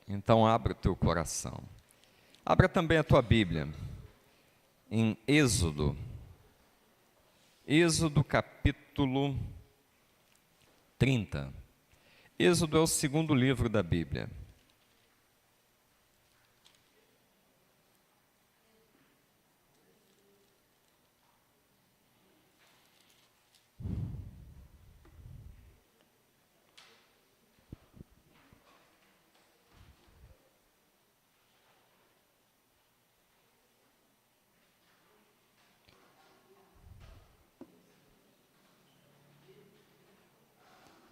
Então abra o teu coração. Abra também a tua Bíblia em Êxodo. Êxodo capítulo 30. Êxodo é o segundo livro da Bíblia.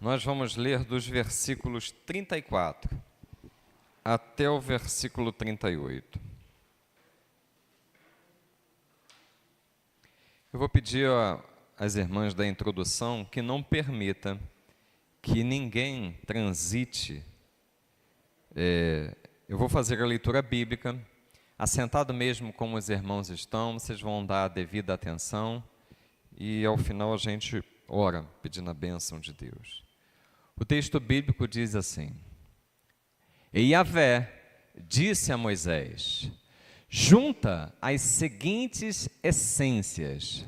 Nós vamos ler dos versículos 34 até o versículo 38. Eu vou pedir às irmãs da introdução que não permita que ninguém transite. Eu vou fazer a leitura bíblica, assentado mesmo como os irmãos estão, vocês vão dar a devida atenção e ao final a gente ora pedindo a bênção de Deus. O texto bíblico diz assim: E Yahvé disse a Moisés: junta as seguintes essências: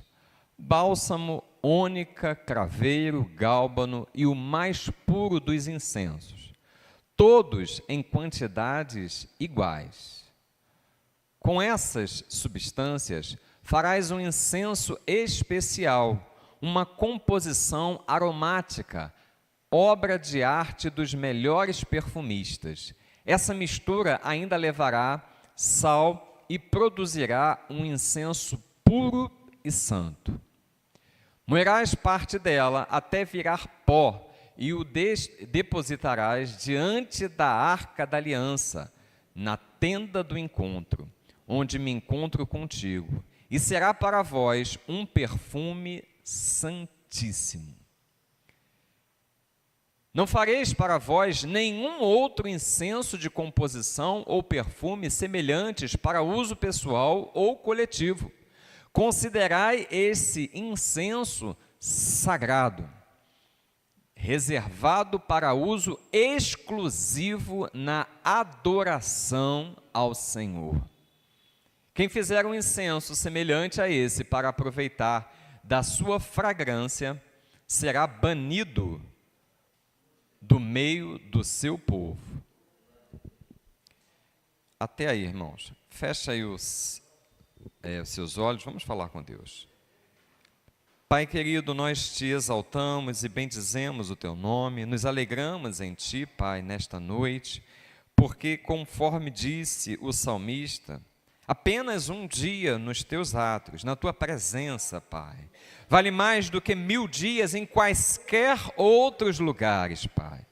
bálsamo, ônica, craveiro, gálbano e o mais puro dos incensos, todos em quantidades iguais. Com essas substâncias farás um incenso especial, uma composição aromática, obra de arte dos melhores perfumistas. Essa mistura ainda levará sal e produzirá um incenso puro e santo. Moerás parte dela até virar pó e o depositarás diante da arca da aliança, na tenda do encontro, onde me encontro contigo, e será para vós um perfume santíssimo. Não fareis para vós nenhum outro incenso de composição ou perfume semelhantes para uso pessoal ou coletivo. Considerai esse incenso sagrado, reservado para uso exclusivo na adoração ao Senhor. Quem fizer um incenso semelhante a esse para aproveitar da sua fragrância, será banido do meio do seu povo. Até aí, irmãos. Fecha aí os seus olhos, vamos falar com Deus. Pai querido, nós te exaltamos e bendizemos o teu nome, nos alegramos em ti, Pai, nesta noite, porque conforme disse o salmista, apenas um dia nos teus atos, na tua presença, Pai, vale mais do que 1000 dias em quaisquer outros lugares, Pai.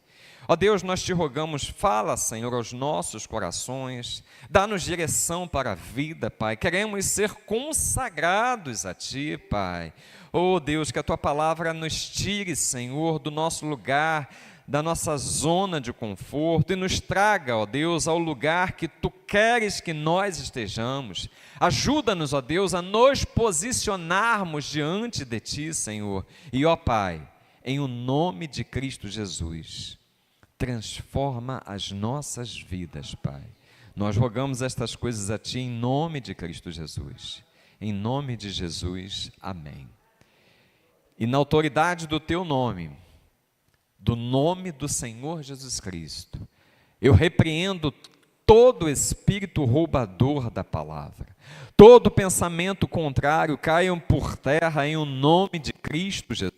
Ó Deus, nós te rogamos, fala, Senhor, aos nossos corações, dá-nos direção para a vida, Pai. Queremos ser consagrados a Ti, Pai. Ó Deus, que a Tua palavra nos tire, Senhor, do nosso lugar, da nossa zona de conforto e nos traga, ó Deus, ao lugar que Tu queres que nós estejamos. Ajuda-nos, ó Deus, a nos posicionarmos diante de Ti, Senhor. E, ó Pai, em o nome de Cristo Jesus, transforma as nossas vidas, Pai. Nós rogamos estas coisas a Ti em nome de Cristo Jesus. Em nome de Jesus, amém. E na autoridade do Teu nome, do nome do Senhor Jesus Cristo, eu repreendo todo espírito roubador da palavra, todo pensamento contrário caiam por terra em o nome de Cristo Jesus.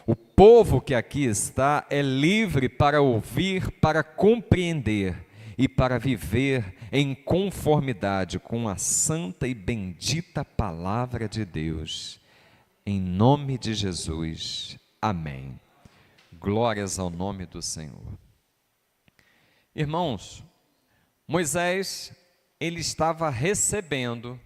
O povo que aqui está é livre para ouvir, para compreender e para viver em conformidade com a santa e bendita palavra de Deus. Em nome de Jesus, amém. Glórias ao nome do Senhor. Irmãos, Moisés, ele estava recebendo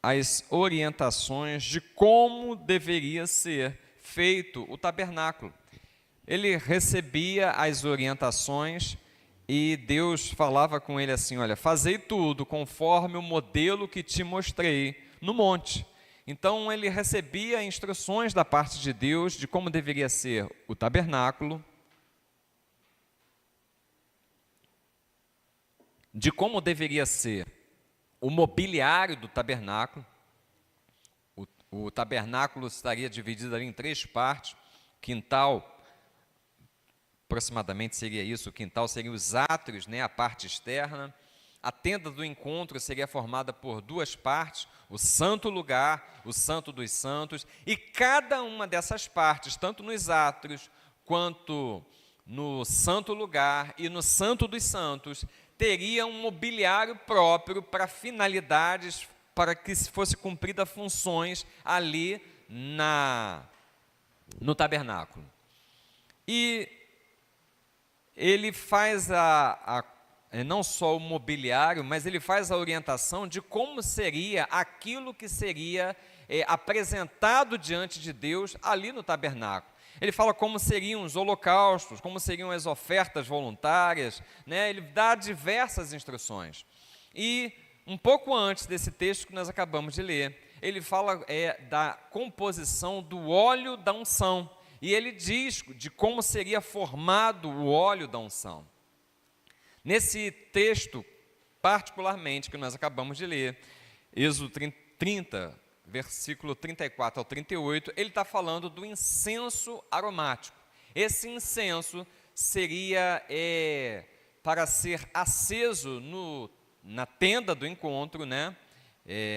as orientações de como deveria ser feito o tabernáculo. Ele recebia as orientações e Deus falava com ele assim: olha, fazei tudo conforme o modelo que te mostrei no monte. Então ele recebia instruções da parte de Deus de como deveria ser o tabernáculo, de como deveria ser o mobiliário do tabernáculo. O tabernáculo estaria dividido ali em 3 partes. Quintal, aproximadamente seria isso, o quintal seria os átrios, né, a parte externa. A tenda do encontro seria formada por 2 partes, o santo lugar, o santo dos santos, e cada uma dessas partes, tanto nos átrios, quanto no santo lugar e no santo dos santos, teria um mobiliário próprio para finalidades, para que se fosse cumprida funções ali no tabernáculo. E ele faz não só o mobiliário, mas ele faz a orientação de como seria aquilo que seria apresentado diante de Deus ali no tabernáculo. Ele fala como seriam os holocaustos, como seriam as ofertas voluntárias, né? Ele dá diversas instruções. E um pouco antes desse texto que nós acabamos de ler, ele fala da composição do óleo da unção. E ele diz de como seria formado o óleo da unção. Nesse texto, particularmente, que nós acabamos de ler, Êxodo 30, versículo 34 ao 38, ele está falando do incenso aromático. Esse incenso seria para ser aceso na tenda do encontro, né?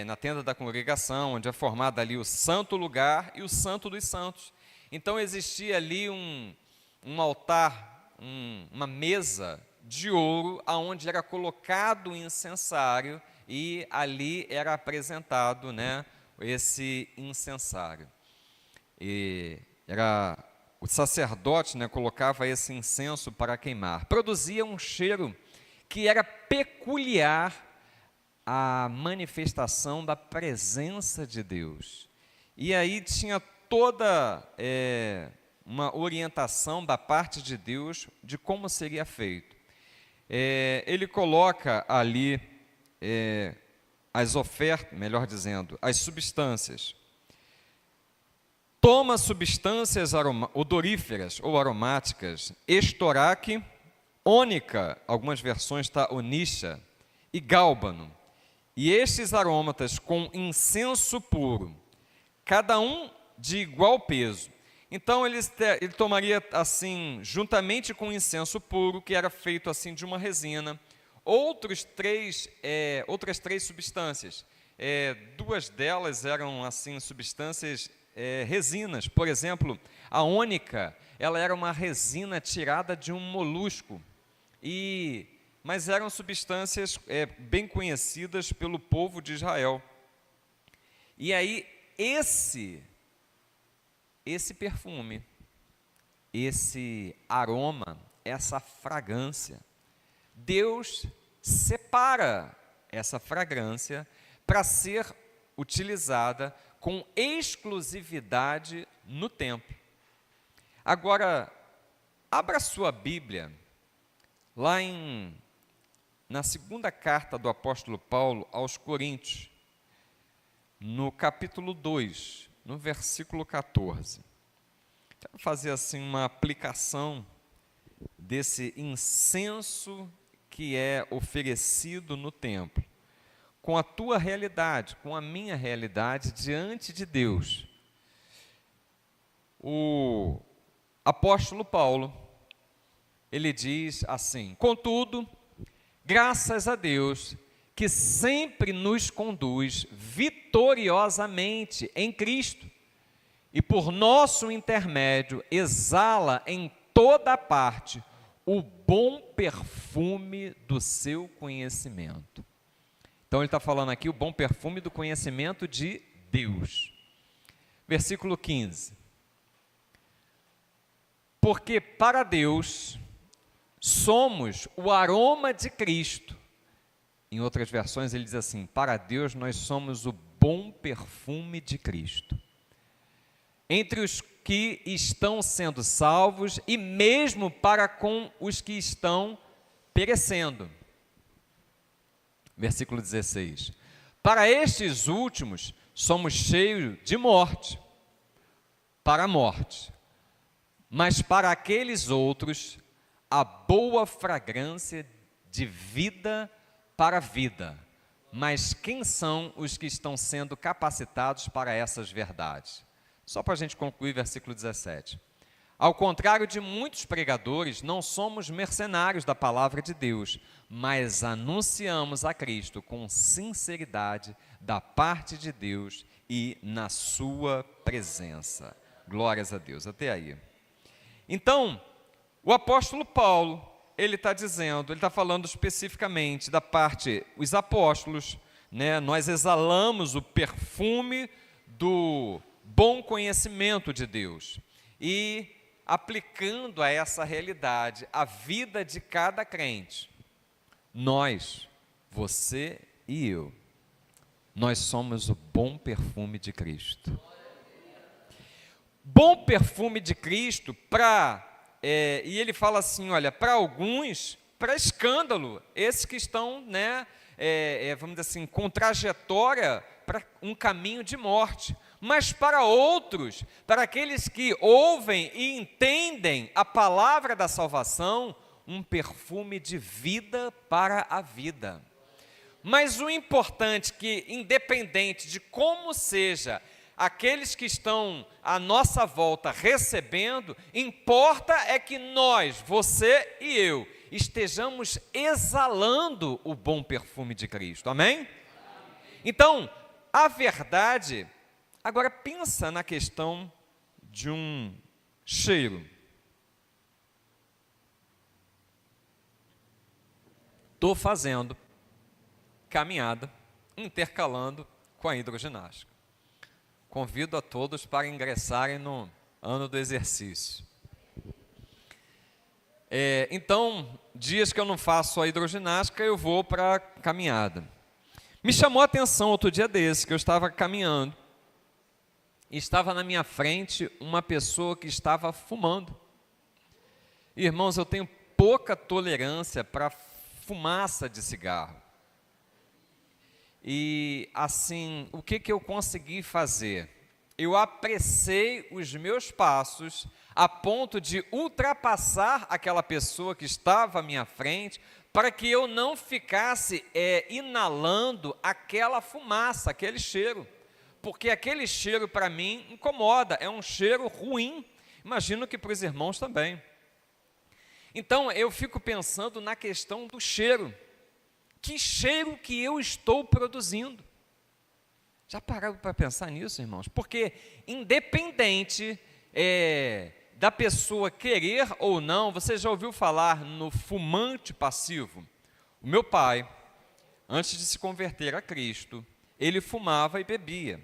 Na tenda da congregação, onde é formado ali o santo lugar e o santo dos santos. Então existia ali um altar, uma mesa de ouro, aonde era colocado o incensário e ali era apresentado, né, esse incensário. E o sacerdote, né, colocava esse incenso para queimar. Produzia um cheiro que era peculiar à manifestação da presença de Deus. E aí tinha toda uma orientação da parte de Deus de como seria feito. Ele coloca ali as ofertas, melhor dizendo, as substâncias. Toma substâncias odoríferas ou aromáticas, estoraque, ônica, algumas versões está onisha, e gálbano. E estes aromatas com incenso puro, cada um de igual peso. Então ele tomaria assim, juntamente com o incenso puro, que era feito assim de uma resina, outras 3 substâncias. 2 delas eram assim substâncias resinas. Por exemplo, a ônica, ela era uma resina tirada de um molusco, mas eram substâncias bem conhecidas pelo povo de Israel. E aí esse perfume, esse aroma, essa fragrância, Deus separa essa fragrância para ser utilizada com exclusividade no templo. Agora, abra sua Bíblia, lá na 2ª carta do apóstolo Paulo aos Coríntios, no capítulo 2, no versículo 14. Quero fazer assim uma aplicação desse incenso que é oferecido no templo, com a tua realidade, com a minha realidade diante de Deus. O apóstolo Paulo, ele diz assim: contudo, graças a Deus, que sempre nos conduz vitoriosamente em Cristo, e por nosso intermédio exala em toda parte o bom perfume do seu conhecimento. Então ele está falando aqui o bom perfume do conhecimento de Deus. Versículo 15. Porque para Deus somos o aroma de Cristo. Em outras versões ele diz assim: para Deus nós somos o bom perfume de Cristo, entre os que estão sendo salvos e mesmo para com os que estão perecendo. Versículo 16. Para estes últimos somos cheios de morte, para a morte, mas para aqueles outros a boa fragrância de vida para a vida. Mas quem são os que estão sendo capacitados para essas verdades? Só para a gente concluir, versículo 17. Ao contrário de muitos pregadores, não somos mercenários da palavra de Deus, mas anunciamos a Cristo com sinceridade da parte de Deus e na sua presença. Glórias a Deus. Até aí. Então, o apóstolo Paulo, ele está dizendo, ele está falando especificamente da parte, os apóstolos, né, nós exalamos o perfume do bom conhecimento de Deus e aplicando a essa realidade a vida de cada crente, nós, você e eu, nós somos o bom perfume de Cristo. Bom perfume de Cristo e ele fala assim, olha, para alguns, para escândalo, esses que estão, né, vamos dizer assim, com trajetória para um caminho de morte, mas para outros, para aqueles que ouvem e entendem a palavra da salvação, um perfume de vida para a vida. Mas o importante é que, independente de como seja, aqueles que estão à nossa volta recebendo, importa é que nós, você e eu, estejamos exalando o bom perfume de Cristo, amém? Então, a verdade, agora pensa na questão de um cheiro. Estou fazendo caminhada, intercalando com a hidroginástica. Convido a todos para ingressarem no ano do exercício. Então, dias que eu não faço a hidroginástica, eu vou para a caminhada. Me chamou a atenção outro dia desse, que eu estava caminhando, e estava na minha frente uma pessoa que estava fumando. Irmãos, eu tenho pouca tolerância para fumaça de cigarro. E assim, o que eu consegui fazer? Eu apressei os meus passos a ponto de ultrapassar aquela pessoa que estava à minha frente, para que eu não ficasse inalando aquela fumaça, aquele cheiro. Porque aquele cheiro para mim incomoda, é um cheiro ruim. Imagino que para os irmãos também. Então eu fico pensando na questão do cheiro. Que cheiro que eu estou produzindo? Já pararam para pensar nisso, irmãos? Porque independente da pessoa querer ou não, você já ouviu falar no fumante passivo? O meu pai, antes de se converter a Cristo, ele fumava e bebia.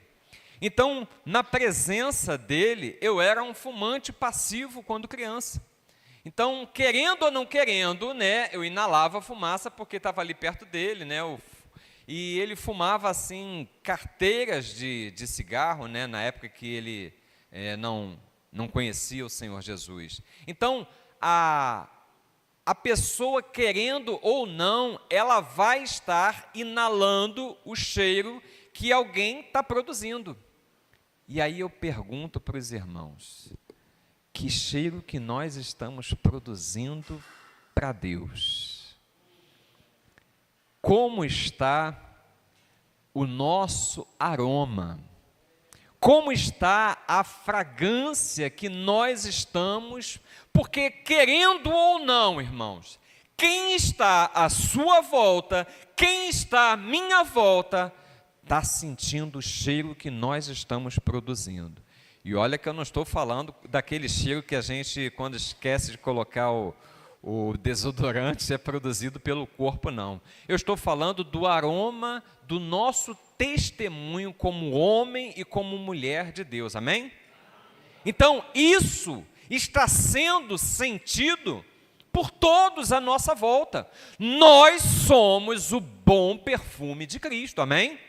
Então, na presença dele, eu era um fumante passivo quando criança. Então, querendo ou não querendo, né, eu inalava a fumaça porque estava ali perto dele, né, e ele fumava assim carteiras de cigarro, né, na época que ele não conhecia o Senhor Jesus. Então, a pessoa querendo ou não, ela vai estar inalando o cheiro que alguém está produzindo. E aí eu pergunto para os irmãos, que cheiro que nós estamos produzindo para Deus? Como está o nosso aroma? Como está a fragrância que nós estamos? Porque querendo ou não, irmãos, quem está à sua volta, quem está à minha volta, está sentindo o cheiro que nós estamos produzindo. E olha que eu não estou falando daquele cheiro que a gente, quando esquece de colocar o desodorante, é produzido pelo corpo, não. Eu estou falando do aroma do nosso testemunho como homem e como mulher de Deus, amém? Então, isso está sendo sentido por todos à nossa volta. Nós somos o bom perfume de Cristo, amém?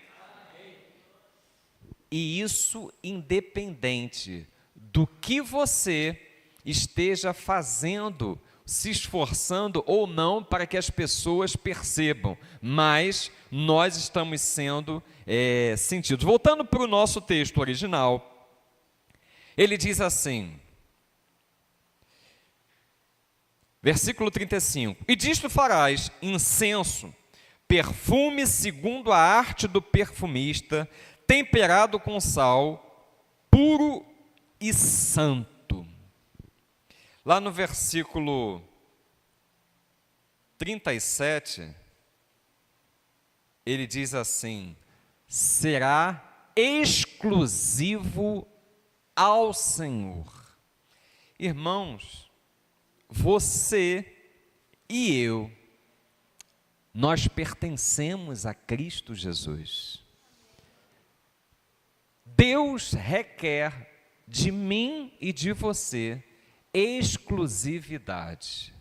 E isso independente do que você esteja fazendo, se esforçando ou não para que as pessoas percebam, mas nós estamos sendo sentidos. Voltando para o nosso texto original, ele diz assim, versículo 35, e disto farás incenso perfume segundo a arte do perfumista, temperado com sal, puro e santo. Lá no versículo 37, ele diz assim: será exclusivo ao Senhor. Irmãos, você e eu, nós pertencemos a Cristo Jesus. Deus requer de mim e de você exclusividade.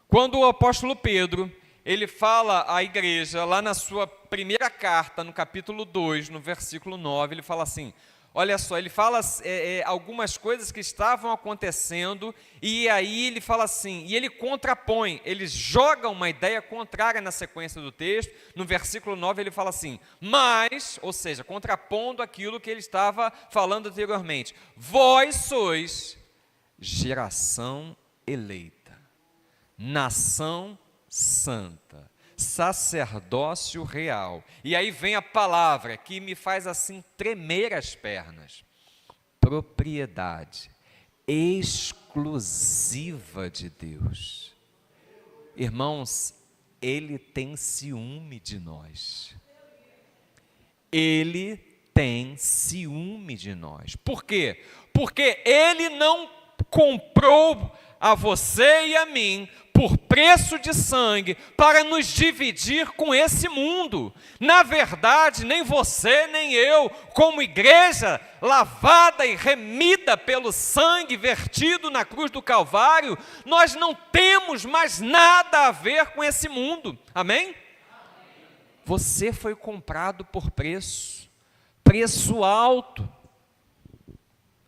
Quando o apóstolo Pedro, ele fala à igreja, lá na sua primeira carta, no capítulo 2, no versículo 9, ele fala assim, olha só, ele fala algumas coisas que estavam acontecendo, e aí ele fala assim, e ele contrapõe, ele joga uma ideia contrária na sequência do texto. No versículo 9 ele fala assim, mas, ou seja, contrapondo aquilo que ele estava falando anteriormente, vós sois geração eleita, nação santa, sacerdócio real. E aí vem a palavra que me faz assim tremer as pernas: propriedade exclusiva de Deus. Irmãos, Ele tem ciúme de nós. Ele tem ciúme de nós. Por quê? Porque Ele não comprou a você e a mim por preço de sangue para nos dividir com esse mundo. Na verdade, nem você nem eu, como igreja lavada e remida pelo sangue vertido na cruz do Calvário, nós não temos mais nada a ver com esse mundo. Amém? Você foi comprado por preço alto.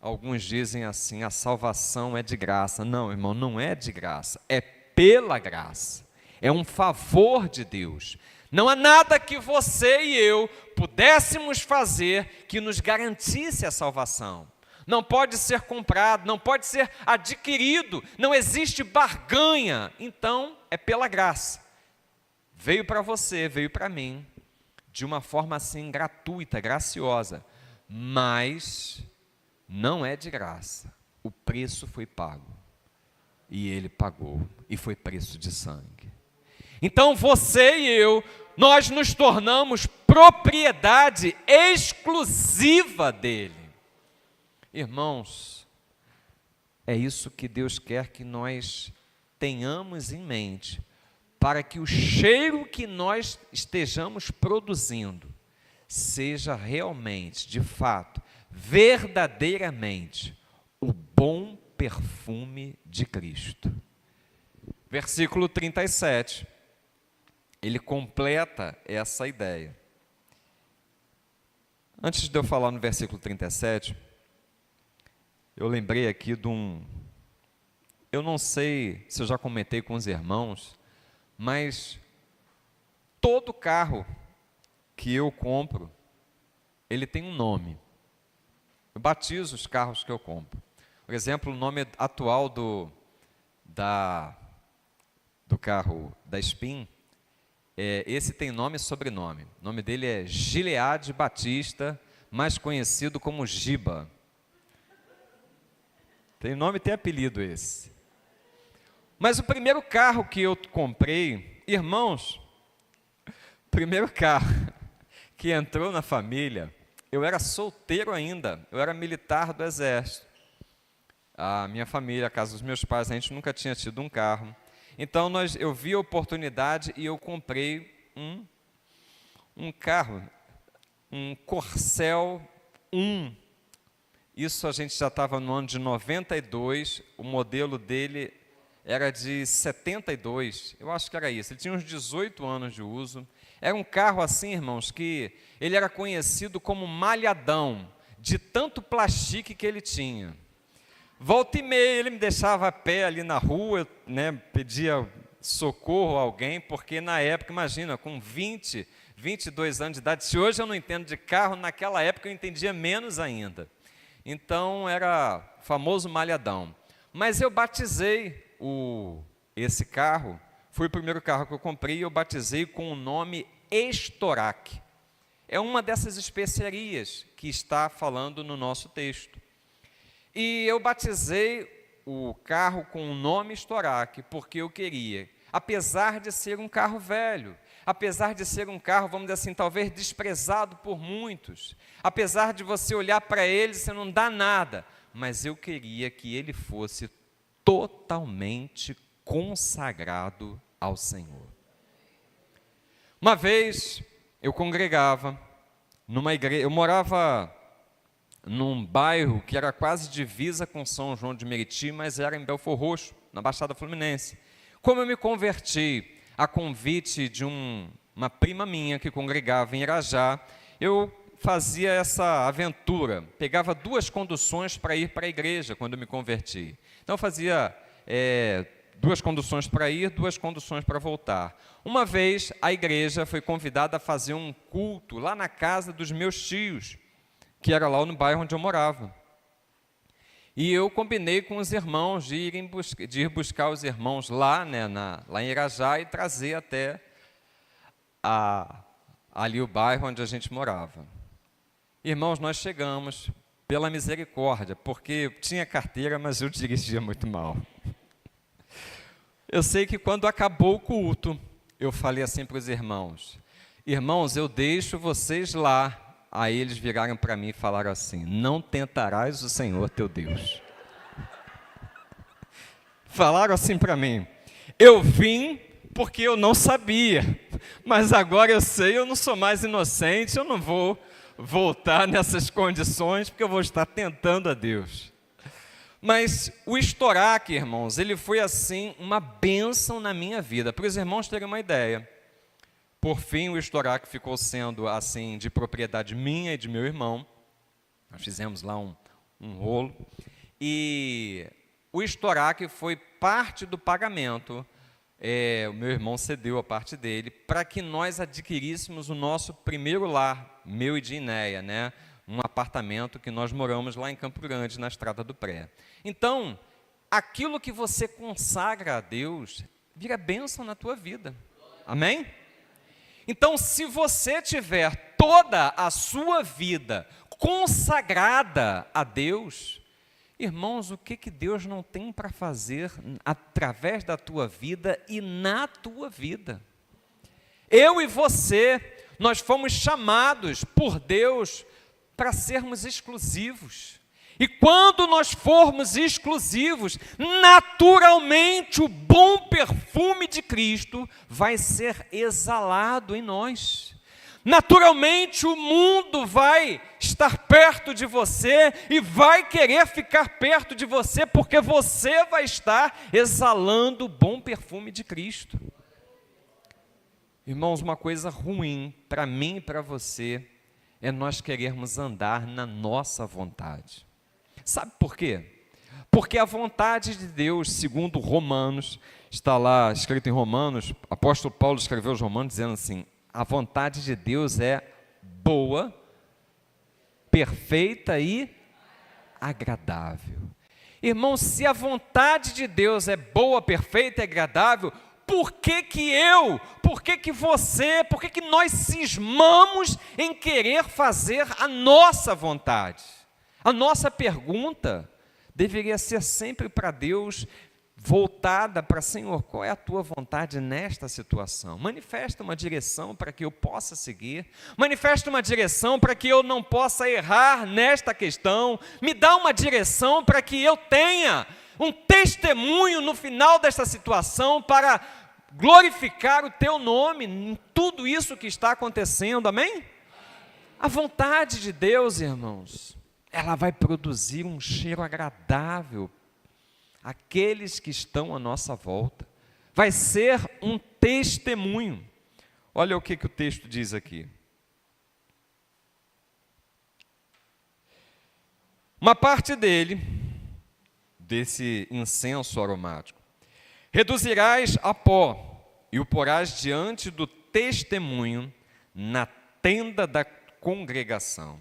Alguns dizem assim, a salvação é de graça. Não, irmão, não é de graça, é pela graça. É um favor de Deus. Não há nada que você e eu pudéssemos fazer que nos garantisse a salvação. Não pode ser comprado, não pode ser adquirido, não existe barganha. Então, é pela graça. Veio para você, veio para mim, de uma forma assim gratuita, graciosa, mas não é de graça. O preço foi pago. E Ele pagou. E foi preço de sangue. Então você e eu, nós nos tornamos propriedade exclusiva dEle. Irmãos, é isso que Deus quer que nós tenhamos em mente, para que o cheiro que nós estejamos produzindo seja realmente, de fato, verdadeiramente, o bom perfume de Cristo. Versículo 37, ele completa essa ideia. Antes de eu falar no versículo 37, eu lembrei aqui de eu não sei se eu já comentei com os irmãos, mas todo carro que eu compro, ele tem um nome. Eu batizo os carros que eu compro. Por exemplo, o nome atual do carro da Spin, esse tem nome e sobrenome. O nome dele é Gilead Batista, mais conhecido como Giba. Tem nome e tem apelido esse. Mas o primeiro carro que eu comprei, irmãos, o primeiro carro que entrou na família, eu era solteiro ainda, eu era militar do exército. A minha família, a casa dos meus pais, a gente nunca tinha tido um carro. Então eu vi a oportunidade e eu comprei um carro, um Corcel 1. Isso a gente já estava no ano de 92, o modelo dele era de 72, eu acho que era isso. Ele tinha uns 18 anos de uso. Era um carro assim, irmãos, que ele era conhecido como malhadão, de tanto plastique que ele tinha. Volta e meia, ele me deixava a pé ali na rua, pedia socorro a alguém, porque na época, imagina, com 20, 22 anos de idade, se hoje eu não entendo de carro, naquela época eu entendia menos ainda. Então, era famoso malhadão. Mas eu batizei esse carro, foi o primeiro carro que eu comprei e eu batizei com o nome Estorac. É uma dessas especiarias que está falando no nosso texto. E eu batizei o carro com o nome Estorac porque eu queria, apesar de ser um carro velho, apesar de ser um carro, vamos dizer assim, talvez desprezado por muitos, apesar de você olhar para ele e você não dá nada, mas eu queria que ele fosse totalmente consagrado ao Senhor. Uma vez eu congregava numa igreja, eu morava num bairro que era quase divisa com São João de Meriti, mas era em Belfor Roxo, na Baixada Fluminense. Como eu me converti a convite de uma prima minha que congregava em Irajá, eu fazia essa aventura, pegava 2 conduções para ir para a igreja quando eu me converti. Então eu fazia 2 conduções para ir, 2 conduções para voltar. Uma vez a igreja foi convidada a fazer um culto lá na casa dos meus tios, que era lá no bairro onde eu morava. E eu combinei com os irmãos de ir buscar os irmãos lá, né, lá em Irajá e trazer até ali o bairro onde a gente morava. Irmãos, nós chegamos pela misericórdia, porque eu tinha carteira, mas eu dirigia muito mal. Eu sei que quando acabou o culto, eu falei assim para os irmãos: irmãos, eu deixo vocês lá. Aí eles viraram para mim e falaram assim: não tentarás o Senhor teu Deus. Falaram assim para mim: eu vim porque eu não sabia, mas agora eu sei, eu não sou mais inocente, eu não vou voltar nessas condições, porque eu vou estar tentando a Deus. Mas o Estorac, irmãos, ele foi assim uma bênção na minha vida. Para os irmãos terem uma ideia, por fim o Estorac ficou sendo assim de propriedade minha e de meu irmão. Nós fizemos lá um rolo. E o Estorac foi parte do pagamento. O meu irmão cedeu a parte dele para que nós adquiríssemos o nosso primeiro lar, meu e de Inéia, né? Um apartamento que nós moramos lá em Campo Grande, na Estrada do Pré. Então, aquilo que você consagra a Deus, vira bênção na tua vida. Amém? Então, se você tiver toda a sua vida consagrada a Deus, irmãos, o que Deus não tem para fazer através da tua vida e na tua vida? Eu e você, nós fomos chamados por Deus para sermos exclusivos. E quando nós formos exclusivos, naturalmente o bom perfume de Cristo vai ser exalado em nós. Naturalmente o mundo vai estar perto de você e vai querer ficar perto de você, porque você vai estar exalando o bom perfume de Cristo. Irmãos, uma coisa ruim para mim e para você é nós querermos andar na nossa vontade. Sabe por quê? Porque a vontade de Deus, segundo Romanos, está lá escrito em Romanos, o apóstolo Paulo escreveu aos Romanos dizendo assim: a vontade de Deus é boa, perfeita e agradável. Irmão, se a vontade de Deus é boa, perfeita e agradável, por que você, por que nós cismamos em querer fazer a nossa vontade? A nossa pergunta deveria ser sempre para Deus, voltada para: Senhor, qual é a tua vontade nesta situação? Manifesta uma direção para que eu possa seguir, manifesta uma direção para que eu não possa errar nesta questão, me dá uma direção para que eu tenha um testemunho no final desta situação para glorificar o teu nome em tudo isso que está acontecendo, amém? A vontade de Deus, irmãos, ela vai produzir um cheiro agradável àqueles que estão à nossa volta. Vai ser um testemunho. Olha o que o texto diz aqui. Uma parte dele, desse incenso aromático, reduzirás a pó e o porás diante do testemunho na tenda da congregação,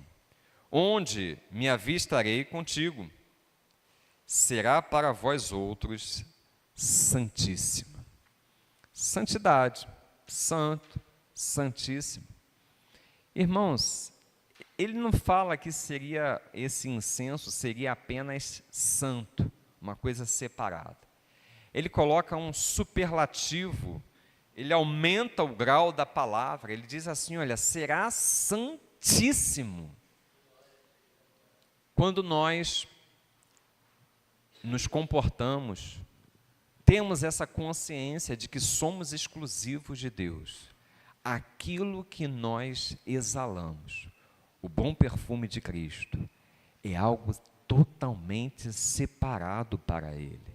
onde me avistarei contigo. Será para vós outros santíssima. Santidade, santo, santíssimo. Irmãos, ele não fala que esse incenso seria apenas santo, uma coisa separada. Ele coloca um superlativo, ele aumenta o grau da palavra, ele diz assim, olha, será santíssimo. Quando nós nos comportamos, temos essa consciência de que somos exclusivos de Deus. Aquilo que nós exalamos, o bom perfume de Cristo, é algo totalmente separado para Ele.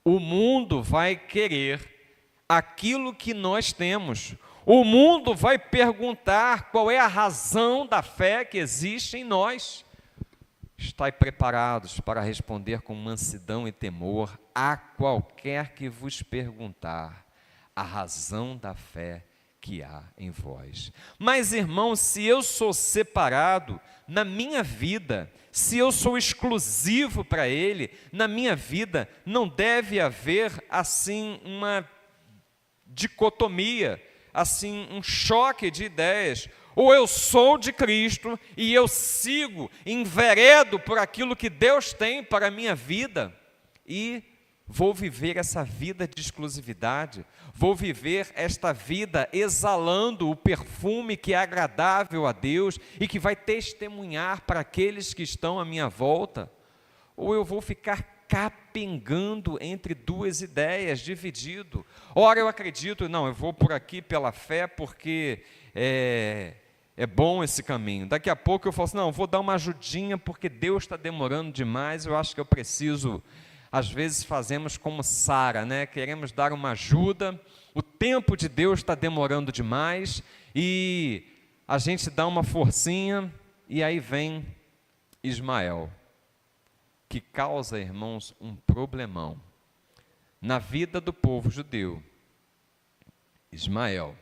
O mundo vai querer aquilo que nós temos. O mundo vai perguntar qual é a razão da fé que existe em nós. Estai preparados para responder com mansidão e temor a qualquer que vos perguntar a razão da fé que há em vós. Mas, irmãos, se eu sou separado na minha vida, se eu sou exclusivo para Ele, na minha vida não deve haver, assim, uma dicotomia, assim, um choque de ideias. Ou eu sou de Cristo e eu sigo, enveredo por aquilo que Deus tem para a minha vida e vou viver essa vida de exclusividade, vou viver esta vida exalando o perfume que é agradável a Deus e que vai testemunhar para aqueles que estão à minha volta, ou eu vou ficar capengando entre duas ideias, dividido. Ora eu acredito, não, eu vou por aqui pela fé porque é bom esse caminho. Daqui a pouco eu falo assim, não, vou dar uma ajudinha porque Deus está demorando demais, eu acho que eu preciso. Às vezes fazemos como Sara, né? Queremos dar uma ajuda, o tempo de Deus está demorando demais e a gente dá uma forcinha e aí vem Ismael, que causa, irmãos, um problemão na vida do povo judeu. Ismael,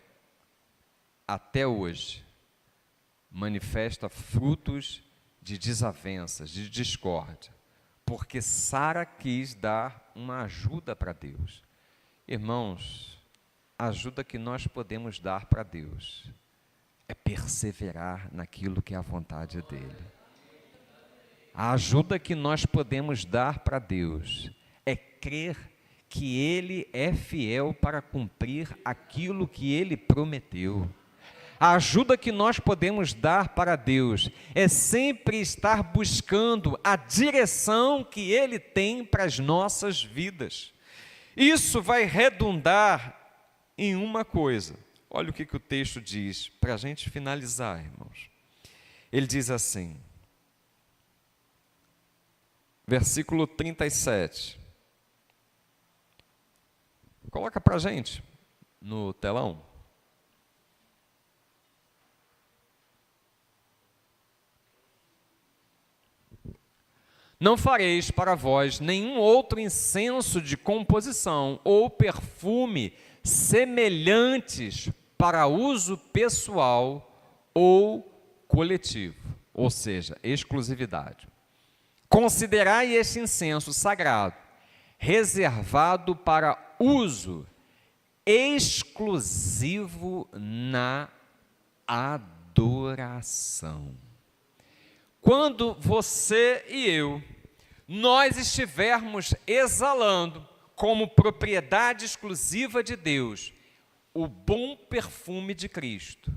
até hoje, manifesta frutos de desavenças, de discórdia, porque Sara quis dar uma ajuda para Deus. Irmãos, a ajuda que nós podemos dar para Deus é perseverar naquilo que é a vontade dEle. A ajuda que nós podemos dar para Deus é crer que Ele é fiel para cumprir aquilo que Ele prometeu. A ajuda que nós podemos dar para Deus é sempre estar buscando a direção que Ele tem para as nossas vidas. Isso vai redundar em uma coisa. Olha o que o texto diz, para a gente finalizar, irmãos. Ele diz assim, versículo 37. Coloca para a gente no telão. Não fareis para vós nenhum outro incenso de composição ou perfume semelhantes para uso pessoal ou coletivo, ou seja, exclusividade. Considerai este incenso sagrado, reservado para uso exclusivo na adoração. Quando você e eu, nós estivermos exalando como propriedade exclusiva de Deus o bom perfume de Cristo,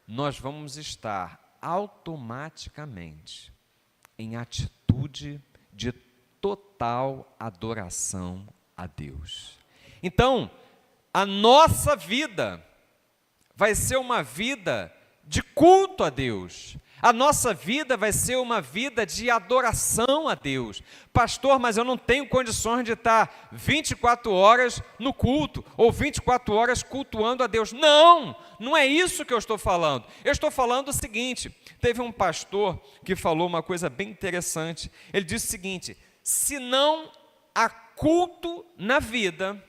nós vamos estar automaticamente em atitude de total adoração a Deus. Então, a nossa vida vai ser uma vida de culto a Deus. A nossa vida vai ser uma vida de adoração a Deus. Pastor, mas eu não tenho condições de estar 24 horas no culto, ou 24 horas cultuando a Deus. Não, não é isso que eu estou falando. Eu estou falando o seguinte, teve um pastor que falou uma coisa bem interessante. Ele disse o seguinte, se não há culto na vida,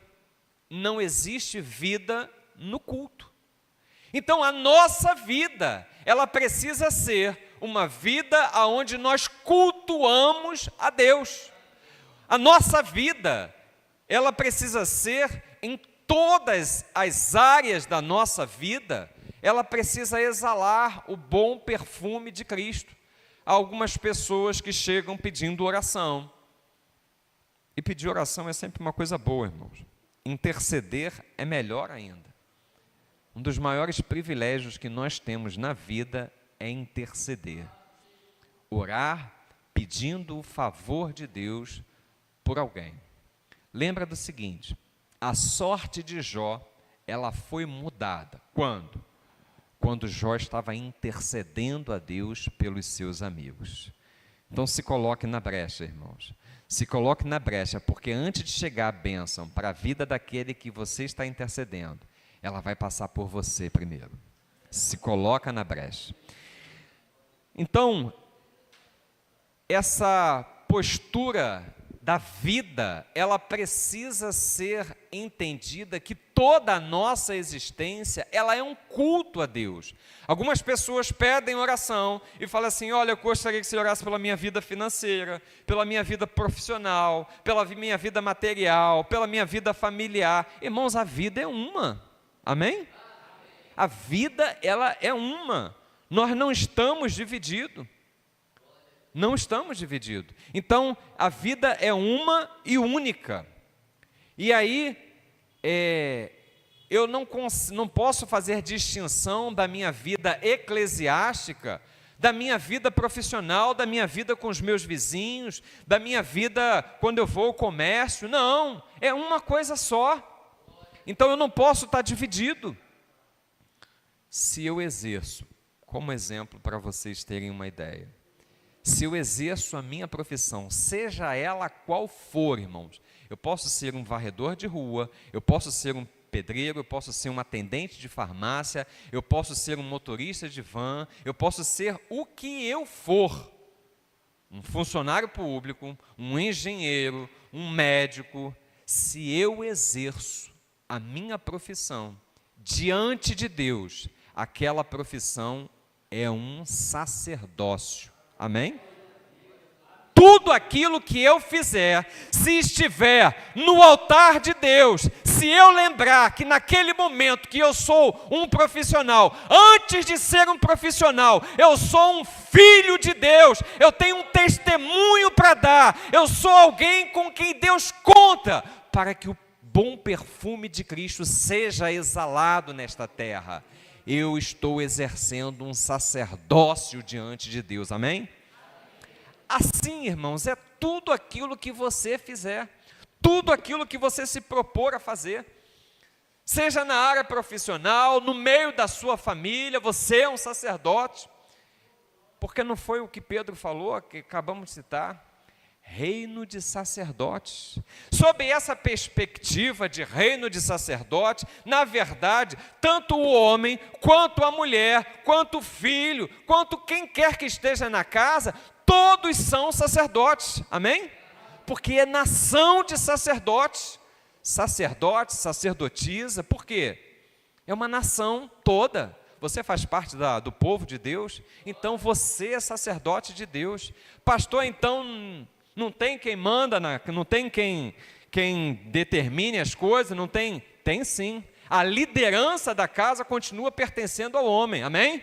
não existe vida no culto. Então a nossa vida, ela precisa ser uma vida onde nós cultuamos a Deus. A nossa vida, ela precisa ser em todas as áreas da nossa vida, ela precisa exalar o bom perfume de Cristo. Há algumas pessoas que chegam pedindo oração. E pedir oração é sempre uma coisa boa, irmãos. Interceder é melhor ainda. Um dos maiores privilégios que nós temos na vida é interceder. Orar pedindo o favor de Deus por alguém. Lembra do seguinte, a sorte de Jó, ela foi mudada. Quando? Quando Jó estava intercedendo a Deus pelos seus amigos. Então se coloque na brecha, irmãos. Se coloque na brecha, porque antes de chegar a bênção para a vida daquele que você está intercedendo, ela vai passar por você primeiro. Se coloca na brecha. Então, essa postura da vida, ela precisa ser entendida que toda a nossa existência, ela é um culto a Deus. Algumas pessoas pedem oração e falam assim, olha, eu gostaria que você orasse pela minha vida financeira, pela minha vida profissional, pela minha vida material, pela minha vida familiar. Irmãos, a vida é uma, amém? A vida, ela é uma, nós não estamos divididos. Não estamos divididos. Então, a vida é uma e única. E aí, eu não posso fazer distinção da minha vida eclesiástica, da minha vida profissional, da minha vida com os meus vizinhos, da minha vida quando eu vou ao comércio. Não, é uma coisa só. Então, eu não posso estar dividido. Se eu exerço, como exemplo para vocês terem uma ideia, se eu exerço a minha profissão, seja ela qual for, irmãos, eu posso ser um varredor de rua, eu posso ser um pedreiro, eu posso ser um atendente de farmácia, eu posso ser um motorista de van, eu posso ser o que eu for, um funcionário público, um engenheiro, um médico. Se eu exerço a minha profissão diante de Deus, aquela profissão é um sacerdócio. Amém? Tudo aquilo que eu fizer, se estiver no altar de Deus, se eu lembrar que naquele momento que eu sou um profissional, antes de ser um profissional, eu sou um filho de Deus, eu tenho um testemunho para dar, eu sou alguém com quem Deus conta, para que o bom perfume de Cristo seja exalado nesta terra. Eu estou exercendo um sacerdócio diante de Deus, amém? Assim, irmãos, é tudo aquilo que você fizer, tudo aquilo que você se propor a fazer, seja na área profissional, no meio da sua família, você é um sacerdote, porque não foi o que Pedro falou, que acabamos de citar, reino de sacerdotes. Sob essa perspectiva de reino de sacerdotes, na verdade, tanto o homem, quanto a mulher, quanto o filho, quanto quem quer que esteja na casa, todos são sacerdotes, amém? Porque é nação de sacerdotes, sacerdote, sacerdotisa, por quê? É uma nação toda. Você faz parte do povo de Deus, então você é sacerdote de Deus. Pastor, então não tem quem manda, não tem quem determine as coisas, não tem? Tem sim. A liderança da casa continua pertencendo ao homem, amém?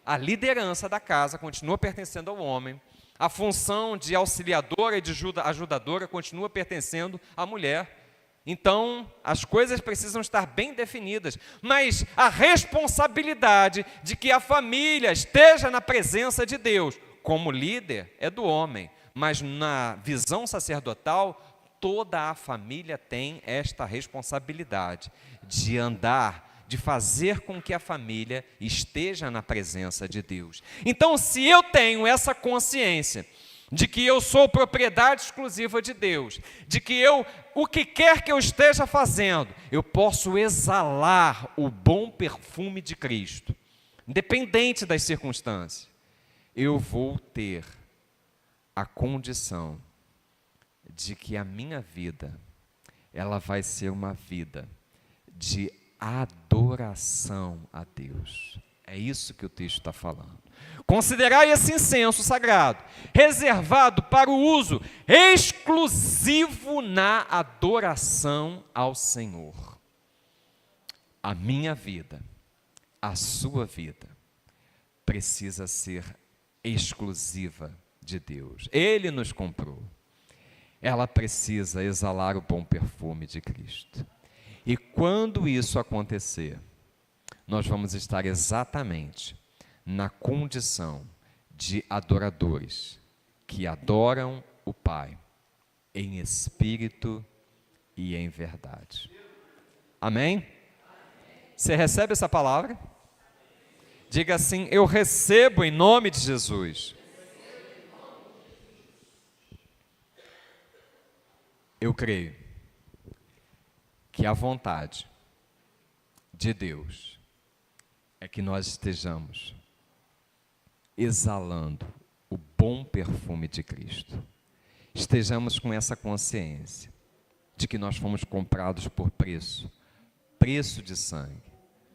A liderança da casa continua pertencendo ao homem. A função de auxiliadora e de ajudadora continua pertencendo à mulher. Então, as coisas precisam estar bem definidas, mas a responsabilidade de que a família esteja na presença de Deus, como líder, é do homem. Mas na visão sacerdotal, toda a família tem esta responsabilidade de andar, de fazer com que a família esteja na presença de Deus. Então, se eu tenho essa consciência de que eu sou propriedade exclusiva de Deus, de que o que quer que eu esteja fazendo, eu posso exalar o bom perfume de Cristo, independente das circunstâncias, eu vou ter a condição de que a minha vida, ela vai ser uma vida de adoração a Deus. É isso que o texto está falando. Considerai esse incenso sagrado, reservado para o uso exclusivo na adoração ao Senhor. A minha vida, a sua vida, precisa ser exclusiva de Deus. Ele nos comprou. Ela precisa exalar o bom perfume de Cristo. E quando isso acontecer, nós vamos estar exatamente na condição de adoradores que adoram o Pai em espírito e em verdade. Amém? Você recebe essa palavra? Diga assim: eu recebo em nome de Jesus. Eu creio que a vontade de Deus é que nós estejamos exalando o bom perfume de Cristo. Estejamos com essa consciência de que nós fomos comprados por preço de sangue.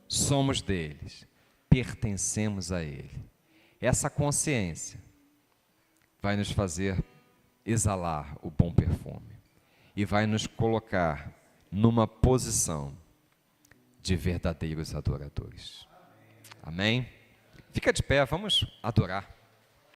Somos deles, pertencemos a Ele. Essa consciência vai nos fazer exalar o bom perfume e vai nos colocar numa posição de verdadeiros adoradores. Amém? Fica de pé, vamos adorar.